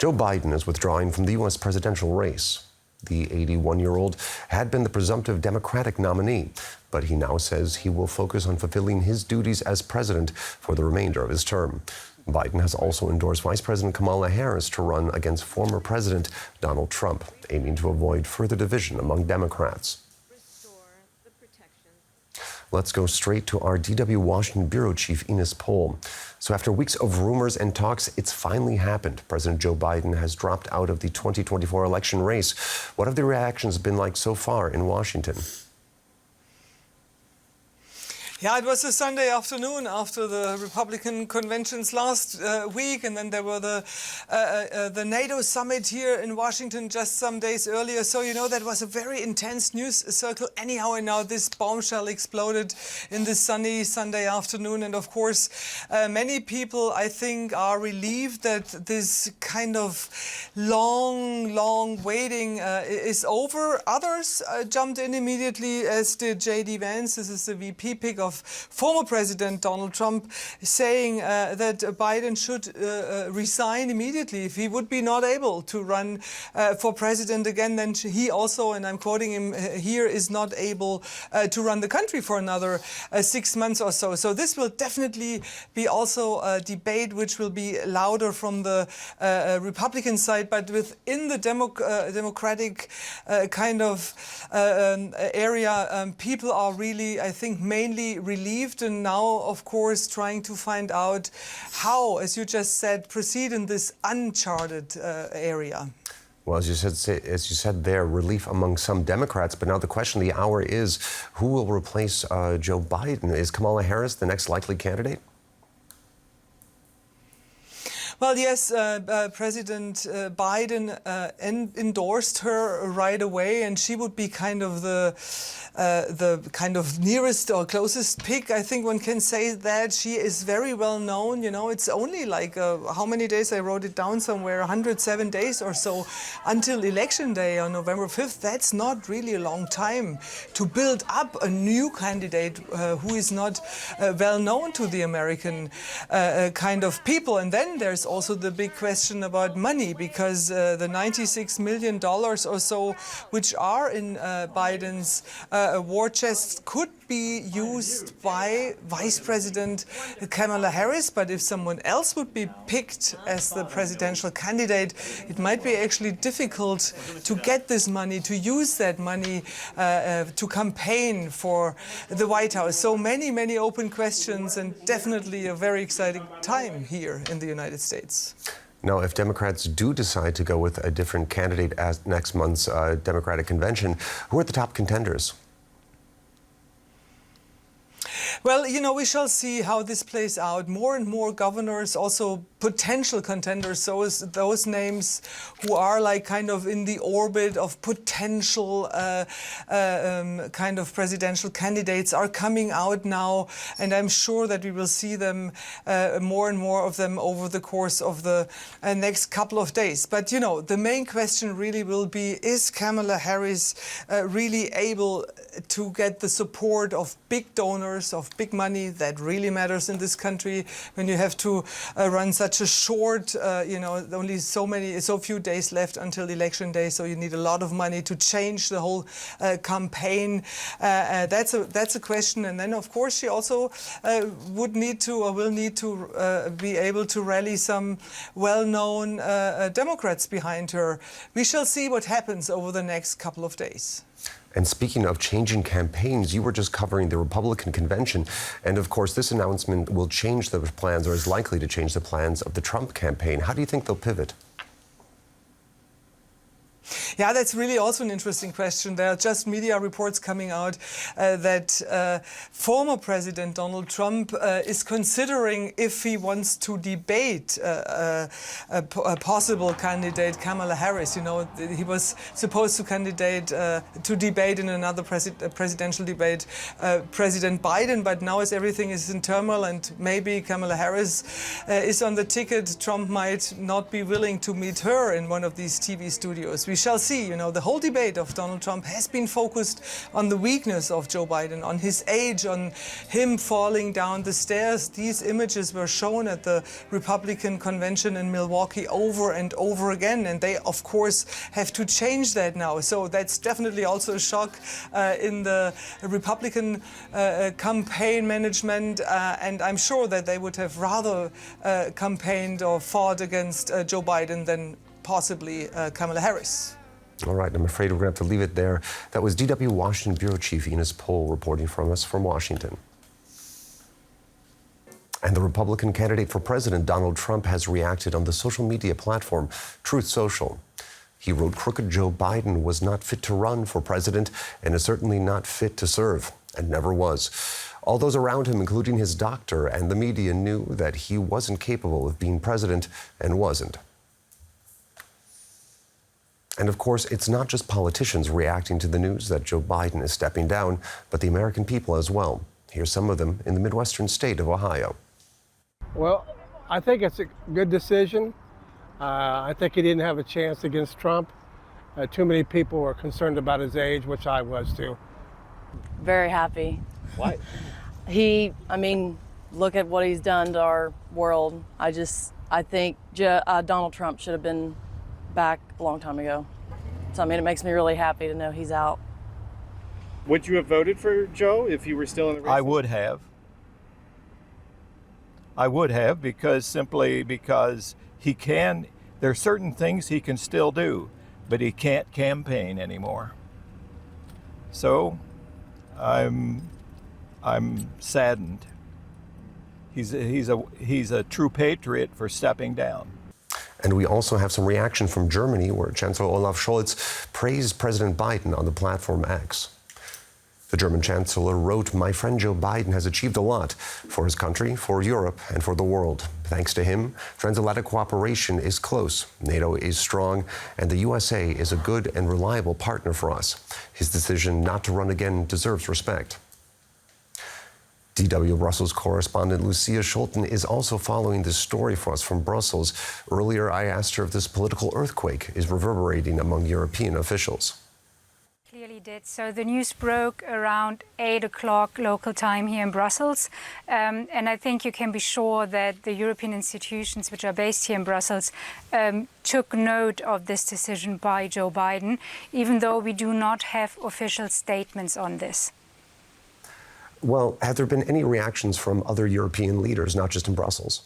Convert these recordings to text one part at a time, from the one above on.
Joe Biden is withdrawing from the U.S. presidential race. The 81-year-old had been the presumptive Democratic nominee, but he now says he will focus on fulfilling his duties as president for the remainder of his term. Biden has also endorsed Vice President Kamala Harris to run against former President Donald Trump, aiming to avoid further division among Democrats. Let's go straight to our DW Washington bureau chief, Ines Pohl. So after weeks of rumors and talks, it's finally happened. President Joe Biden has dropped out of the 2024 election race. What have the reactions been like so far in Washington? Yeah, it was a Sunday afternoon after the Republican conventions last week, and then there were the NATO summit here in Washington just some days earlier. So, you know, that was a very intense news circle anyhow, and now this bombshell exploded in this sunny Sunday afternoon. And of course, many people, I think, are relieved that this kind of long waiting is over. Others jumped in immediately, as did J.D. Vance. This is the VP pick of former President Donald Trump, saying that Biden should resign immediately if he would be not able to run for president again. Then he also, and I'm quoting him here, is not able to run the country for another 6 months or so. So this will definitely be also a debate which will be louder from the Republican side, but within the Democratic kind of area, people are really, I think, mainly relieved, and now, of course, trying to find out how, as you just said, proceed in this uncharted area. Well, as you said there, relief among some Democrats. But now the question of the hour is, who will replace Joe Biden? Is Kamala Harris the next likely candidate? Well, yes, President Biden endorsed her right away, and she would be kind of the kind of nearest or closest pick. I think one can say that she is very well known. You know, it's only like how many days? I wrote it down somewhere, 107 days or so until Election Day on November 5th. That's not really a long time to build up a new candidate who is not well known to the American kind of people. And then there's also the big question about money, because the $96 million or so, which are in Biden's war chest, could be used by Vice President Kamala Harris. But if someone else would be picked as the presidential candidate, it might be actually difficult to get this money, to use that money to campaign for the White House. So many open questions, and definitely a very exciting time here in the United States. Now, if Democrats do decide to go with a different candidate at next month's Democratic convention, who are the top contenders? Well, you know, we shall see how this plays out. More and more governors, also potential contenders, those names who are like kind of in the orbit of potential kind of presidential candidates, are coming out now, and I'm sure that we will see them, more and more of them, over the course of the next couple of days. But, you know, the main question really will be, is Kamala Harris really able to get the support of big donors, of big money? That really matters in this country when you have to run such a short, you know, only so few days left until Election Day, so you need a lot of money to change the whole campaign. That's a question. And then, of course, she also would need to, or will need to, be able to rally some well-known Democrats behind her. We shall see what happens over the next couple of days. And speaking of changing campaigns, you were just covering the Republican convention. And of course, this announcement will change the plans, or is likely to change the plans of the Trump campaign. How do you think they'll pivot? Yeah, that's really also an interesting question. There are just media reports coming out that former President Donald Trump is considering if he wants to debate a possible candidate, Kamala Harris. You know, he was supposed to debate in another presidential debate President Biden, but now as everything is in turmoil and maybe Kamala Harris is on the ticket, Trump might not be willing to meet her in one of these TV studios. We shall see see, you know, the whole debate of Donald Trump has been focused on the weakness of Joe Biden, on his age, on him falling down the stairs. These images were shown at the Republican convention in Milwaukee over and over again, and they, of course, have to change that now. So that's definitely also a shock in the Republican campaign management, and I'm sure that they would have rather campaigned or fought against Joe Biden than possibly Kamala Harris. All right, I'm afraid we're going to have to leave it there. That was DW Washington Bureau Chief Ines Pohl reporting from us from Washington. And the Republican candidate for president, Donald Trump, has reacted on the social media platform Truth Social. He wrote, "Crooked Joe Biden was not fit to run for president and is certainly not fit to serve, and never was. All those around him, including his doctor and the media, knew that he wasn't capable of being president and wasn't." And of course, it's not just politicians reacting to the news that Joe Biden is stepping down, but the American people as well. Here's some of them in the Midwestern state of Ohio. Well, I think it's a good decision. I think he didn't have a chance against Trump. Too many people were concerned about his age, which I was too. Very happy. Why? Look at what he's done to our world. I think Donald Trump should have been back a long time ago. So, it makes me really happy to know he's out. Would you have voted for Joe if he were still in the race? I would have. Simply because there are certain things he can still do, but he can't campaign anymore. So I'm saddened. He's a true patriot for stepping down. And we also have some reaction from Germany, where Chancellor Olaf Scholz praised President Biden on the platform X. The German chancellor wrote, "My friend Joe Biden has achieved a lot for his country, for Europe, and for the world. Thanks to him, transatlantic cooperation is close, NATO is strong, and the USA is a good and reliable partner for us. His decision not to run again deserves respect." DW Brussels correspondent Lucia Schulten is also following this story for us from Brussels. Earlier, I asked her if this political earthquake is reverberating among European officials. Clearly did. So the news broke around 8 o'clock local time here in Brussels. And I think you can be sure that the European institutions, which are based here in Brussels, took note of this decision by Joe Biden, even though we do not have official statements on this. Well, have there been any reactions from other European leaders, not just in Brussels?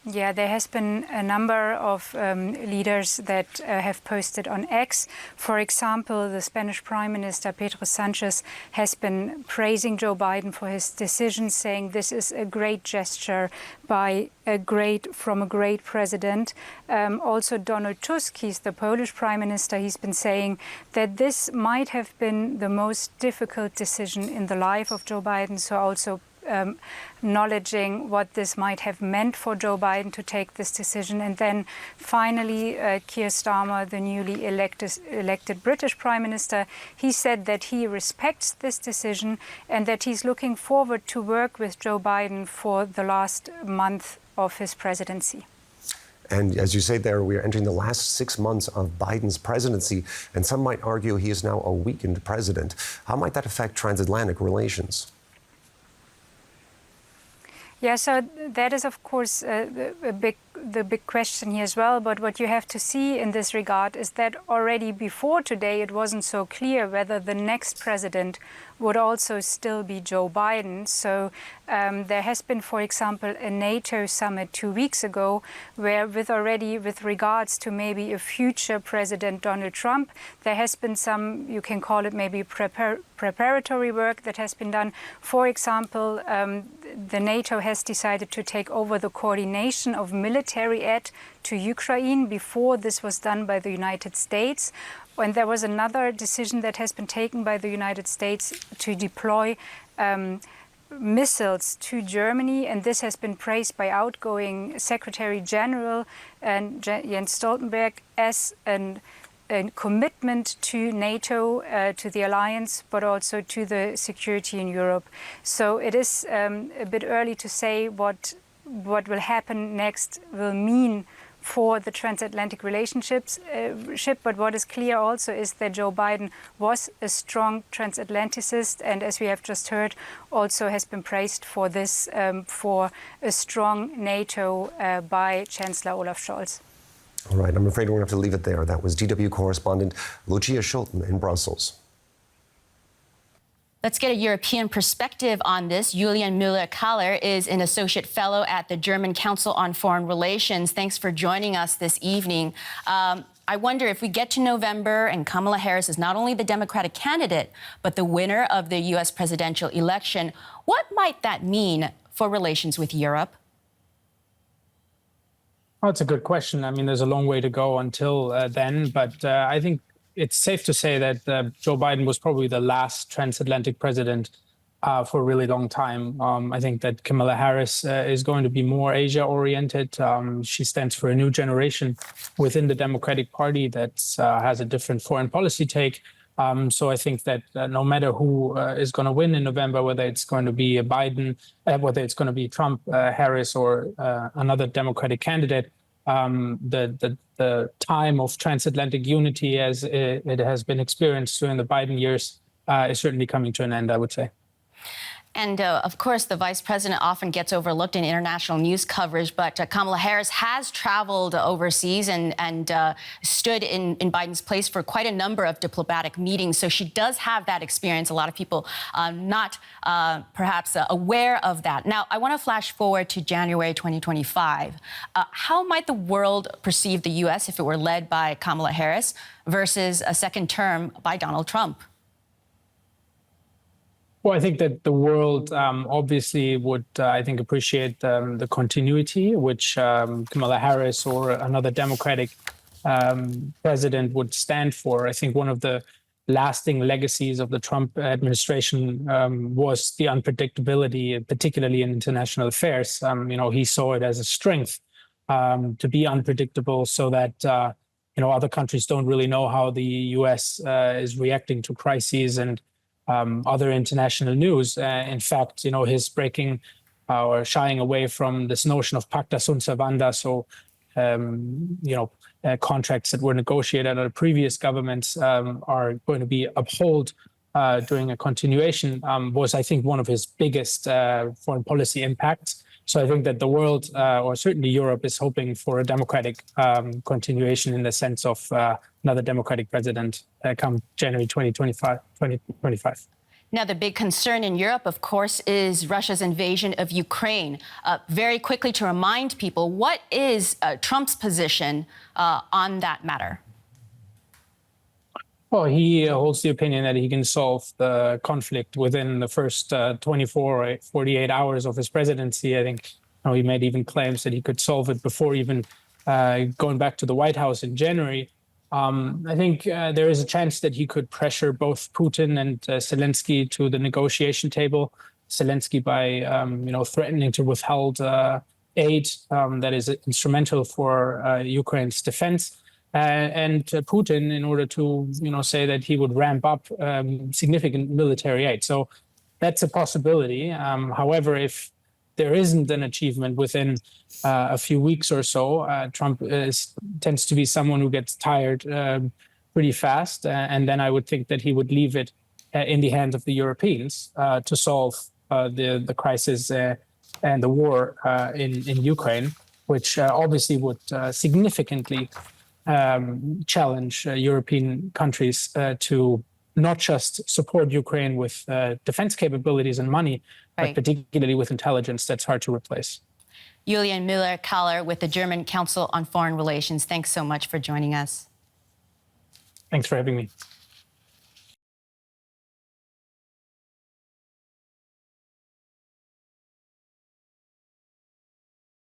Yeah, there has been a number of leaders that have posted on X. For example, the Spanish Prime Minister Pedro Sanchez has been praising Joe Biden for his decision, saying this is a great gesture from a great president. Also, Donald Tusk, he's the Polish Prime Minister, he's been saying that this might have been the most difficult decision in the life of Joe Biden. So also acknowledging what this might have meant for Joe Biden to take this decision. And then finally, Keir Starmer, the newly elected British Prime Minister, he said that he respects this decision and that he's looking forward to work with Joe Biden for the last month of his presidency. And as you say there, we are entering the last 6 months of Biden's presidency, and some might argue he is now a weakened president. How might that affect transatlantic relations? Yeah, so that is, of course, the big question here as well. But what you have to see in this regard is that already before today, it wasn't so clear whether the next president would also still be Joe Biden. So there has been, for example, a NATO summit 2 weeks ago where with regards to maybe a future President Donald Trump, there has been some, you can call it maybe preparatory work that has been done. For example, the NATO has decided to take over the coordination of military aid to Ukraine. Before, this was done by the United States. And there was another decision that has been taken by the United States to deploy missiles to Germany, and this has been praised by outgoing Secretary General Jens Stoltenberg as a commitment to NATO, to the alliance, but also to the security in Europe. So it is a bit early to say what will happen next will mean for the transatlantic relationships. But what is clear also is that Joe Biden was a strong transatlanticist, and as we have just heard, also has been praised for this, for a strong NATO by Chancellor Olaf Scholz. All right, I'm afraid we're going to have to leave it there. That was DW correspondent Lucia Schulten in Brussels. Let's get a European perspective on this. Julian Müller-Kaler is an associate fellow at the German Council on Foreign Relations. Thanks for joining us this evening. I wonder if we get to November and Kamala Harris is not only the Democratic candidate, but the winner of the U.S. presidential election, what might that mean for relations with Europe? Oh, it's a good question. I mean, there's a long way to go until then, but I think it's safe to say that Joe Biden was probably the last transatlantic president for a really long time. I think that Kamala Harris is going to be more Asia-oriented. She stands for a new generation within the Democratic Party that has a different foreign policy take. So I think that no matter who is going to win in November, whether it's going to be Biden, whether it's going to be Trump, Harris, or another Democratic candidate, the time of transatlantic unity as it has been experienced during the Biden years is certainly coming to an end, I would say. And of course, the vice president often gets overlooked in international news coverage, but Kamala Harris has traveled overseas and stood in Biden's place for quite a number of diplomatic meetings. So she does have that experience. A lot of people not perhaps aware of that. Now, I want to flash forward to January 2025. How might the world perceive the U.S. if it were led by Kamala Harris versus a second term by Donald Trump? Well, I think that the world obviously would, I think, appreciate the continuity which Kamala Harris or another Democratic president would stand for. I think one of the lasting legacies of the Trump administration was the unpredictability, particularly in international affairs. He saw it as a strength to be unpredictable so that other countries don't really know how the U.S. is reacting to crises and other international news. In fact, his breaking or shying away from this notion of pacta sunt servanda, so contracts that were negotiated under previous governments are going to be upheld during a continuation was, I think, one of his biggest foreign policy impacts. So I think that the world, or certainly Europe, is hoping for a democratic continuation in the sense of another democratic president come January 2025. Now, the big concern in Europe, of course, is Russia's invasion of Ukraine. Very quickly to remind people, what is Trump's position on that matter? Well, he holds the opinion that he can solve the conflict within the first 24 or 48 hours of his presidency. I think he made even claims that he could solve it before even going back to the White House in January. I think there is a chance that he could pressure both Putin and Zelensky to the negotiation table. Zelensky by, threatening to withhold aid that is instrumental for Ukraine's defense. And Putin in order to, say that he would ramp up significant military aid. So that's a possibility. However, if there isn't an achievement within a few weeks or so, Trump tends to be someone who gets tired pretty fast. And then I would think that he would leave it in the hands of the Europeans to solve the crisis and the war in Ukraine, which obviously would significantly challenge European countries to not just support Ukraine with defense capabilities and money, but particularly with intelligence that's hard to replace. Julian Müller-Kaler with the German Council on Foreign Relations. Thanks so much for joining us. Thanks for having me.